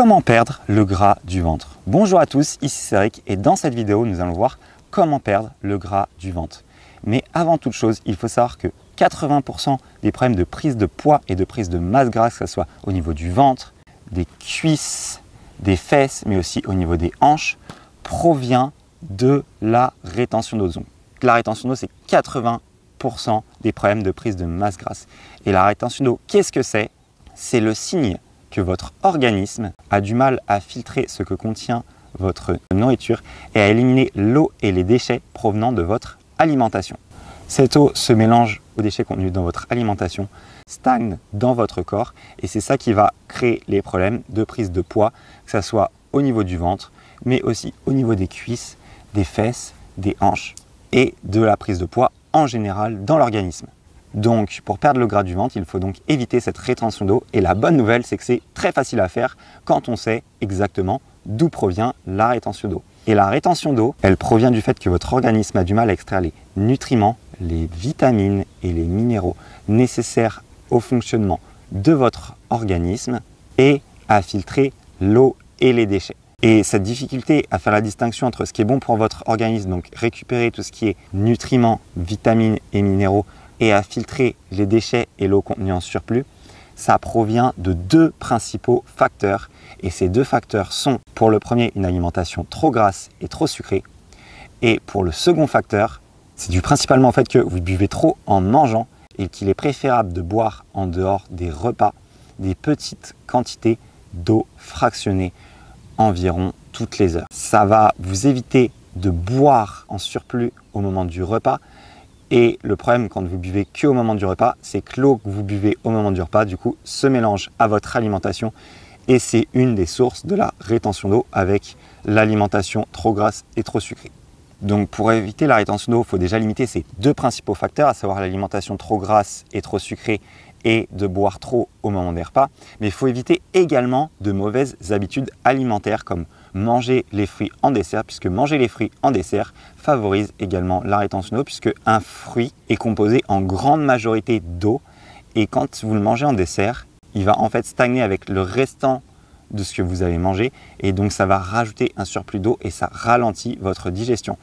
Comment perdre le gras du ventre? Bonjour à tous, ici c'est Eric et dans cette vidéo nous allons voir comment perdre le gras du ventre. Mais avant toute chose, il faut savoir que 80% des problèmes de prise de poids et de prise de masse grasse, que ce soit au niveau du ventre, des cuisses, des fesses, mais aussi au niveau des hanches, provient de la rétention d'eau. Donc, la rétention d'eau, c'est 80% des problèmes de prise de masse grasse. Et la rétention d'eau, qu'est-ce que c'est? C'est le signe que votre organisme a du mal à filtrer ce que contient votre nourriture et à éliminer l'eau et les déchets provenant de votre alimentation. Cette eau se mélange aux déchets contenus dans votre alimentation, stagne dans votre corps et c'est ça qui va créer les problèmes de prise de poids, que ce soit au niveau du ventre, mais aussi au niveau des cuisses, des fesses, des hanches et de la prise de poids en général dans l'organisme. Donc, pour perdre le gras du ventre, il faut donc éviter cette rétention d'eau. Et la bonne nouvelle, c'est que c'est très facile à faire quand on sait exactement d'où provient la rétention d'eau. Et la rétention d'eau, elle provient du fait que votre organisme a du mal à extraire les nutriments, les vitamines et les minéraux nécessaires au fonctionnement de votre organisme et à filtrer l'eau et les déchets. Et cette difficulté à faire la distinction entre ce qui est bon pour votre organisme, donc récupérer tout ce qui est nutriments, vitamines et minéraux, et à filtrer les déchets et l'eau contenue en surplus, ça provient de deux principaux facteurs. Et ces deux facteurs sont, pour le premier, une alimentation trop grasse et trop sucrée. Et pour le second facteur, c'est dû principalement au fait que vous buvez trop en mangeant et qu'il est préférable de boire en dehors des repas des petites quantités d'eau fractionnée environ toutes les heures. Ça va vous éviter de boire en surplus au moment du repas. Et le problème quand vous buvez qu'au moment du repas, c'est que l'eau que vous buvez au moment du repas, du coup, se mélange à votre alimentation et c'est une des sources de la rétention d'eau avec l'alimentation trop grasse et trop sucrée. Donc pour éviter la rétention d'eau, il faut déjà limiter ces deux principaux facteurs, à savoir l'alimentation trop grasse et trop sucrée et de boire trop au moment des repas. Mais il faut éviter également de mauvaises habitudes alimentaires comme manger les fruits en dessert, puisque manger les fruits en dessert favorise également la rétention d'eau, puisque un fruit est composé en grande majorité d'eau et quand vous le mangez en dessert, il va en fait stagner avec le restant de ce que vous avez mangé et donc ça va rajouter un surplus d'eau et ça ralentit votre digestion.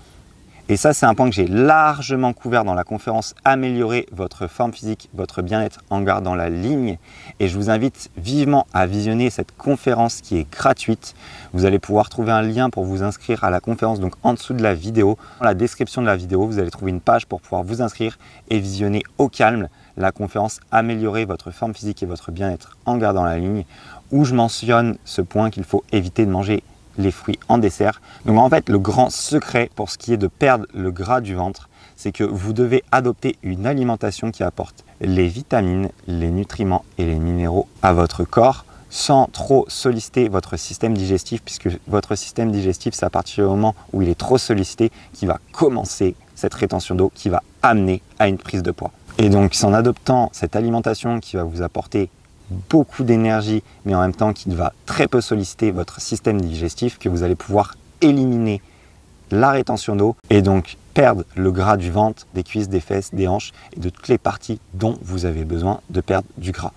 Et ça, c'est un point que j'ai largement couvert dans la conférence « Améliorer votre forme physique, votre bien-être en gardant la ligne ». Et je vous invite vivement à visionner cette conférence qui est gratuite. Vous allez pouvoir trouver un lien pour vous inscrire à la conférence donc en dessous de la vidéo. Dans la description de la vidéo, vous allez trouver une page pour pouvoir vous inscrire et visionner au calme la conférence « Améliorer votre forme physique et votre bien-être en gardant la ligne » où je mentionne ce point qu'il faut éviter de manger les fruits en dessert. Donc en fait, le grand secret pour ce qui est de perdre le gras du ventre, c'est que vous devez adopter une alimentation qui apporte les vitamines, les nutriments et les minéraux à votre corps sans trop solliciter votre système digestif, puisque votre système digestif, c'est à partir du moment où il est trop sollicité qu'il va commencer cette rétention d'eau qui va amener à une prise de poids. Et donc, c'est en adoptant cette alimentation qui va vous apporter beaucoup d'énergie, mais en même temps qui va très peu solliciter votre système digestif, que vous allez pouvoir éliminer la rétention d'eau et donc perdre le gras du ventre, des cuisses, des fesses, des hanches et de toutes les parties dont vous avez besoin de perdre du gras.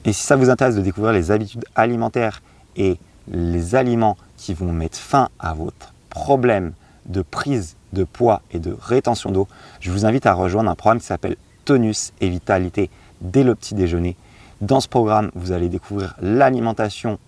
Et si ça vous intéresse de découvrir les habitudes alimentaires et les aliments qui vont mettre fin à votre problème de prise de poids et de rétention d'eau, je vous invite à rejoindre un programme qui s'appelle Tonus et Vitalité dès le petit déjeuner. Dans ce programme, vous allez découvrir l'alimentation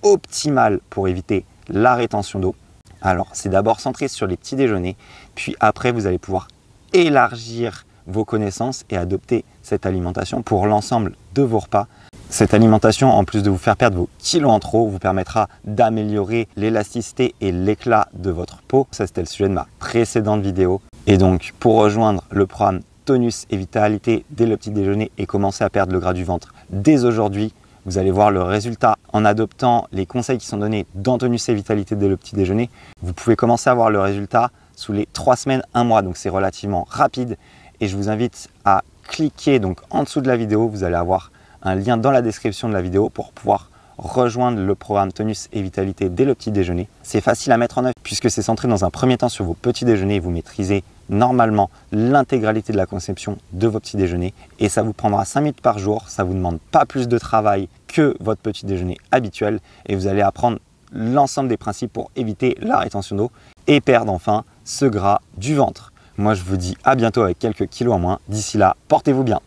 optimale pour éviter la rétention d'eau. Alors, c'est d'abord centré sur les petits déjeuners, puis après, vous allez pouvoir élargir vos connaissances et adopter cette alimentation pour l'ensemble de vos repas. Cette alimentation, en plus de vous faire perdre vos kilos en trop, vous permettra d'améliorer l'élasticité et l'éclat de votre peau. Ça, c'était le sujet de ma précédente vidéo. Et donc, pour rejoindre le programme Tonus et Vitalité dès le petit déjeuner et commencer à perdre le gras du ventre dès aujourd'hui, vous allez voir le résultat en adoptant les conseils qui sont donnés dans Tonus et Vitalité dès le petit déjeuner. Vous pouvez commencer à voir le résultat sous les 3 semaines, 1 mois, donc c'est relativement rapide. Et je vous invite à cliquer donc en dessous de la vidéo, vous allez avoir un lien dans la description de la vidéo pour pouvoir rejoindre le programme Tonus et Vitalité dès le petit déjeuner. C'est facile à mettre en œuvre puisque c'est centré dans un premier temps sur vos petits déjeuners et vous maîtrisez normalement l'intégralité de la conception de vos petits déjeuners et ça vous prendra 5 minutes par jour. Ça ne vous demande pas plus de travail que votre petit déjeuner habituel et vous allez apprendre l'ensemble des principes pour éviter la rétention d'eau et perdre enfin ce gras du ventre. Moi, je vous dis à bientôt avec quelques kilos en moins. D'ici là, portez-vous bien.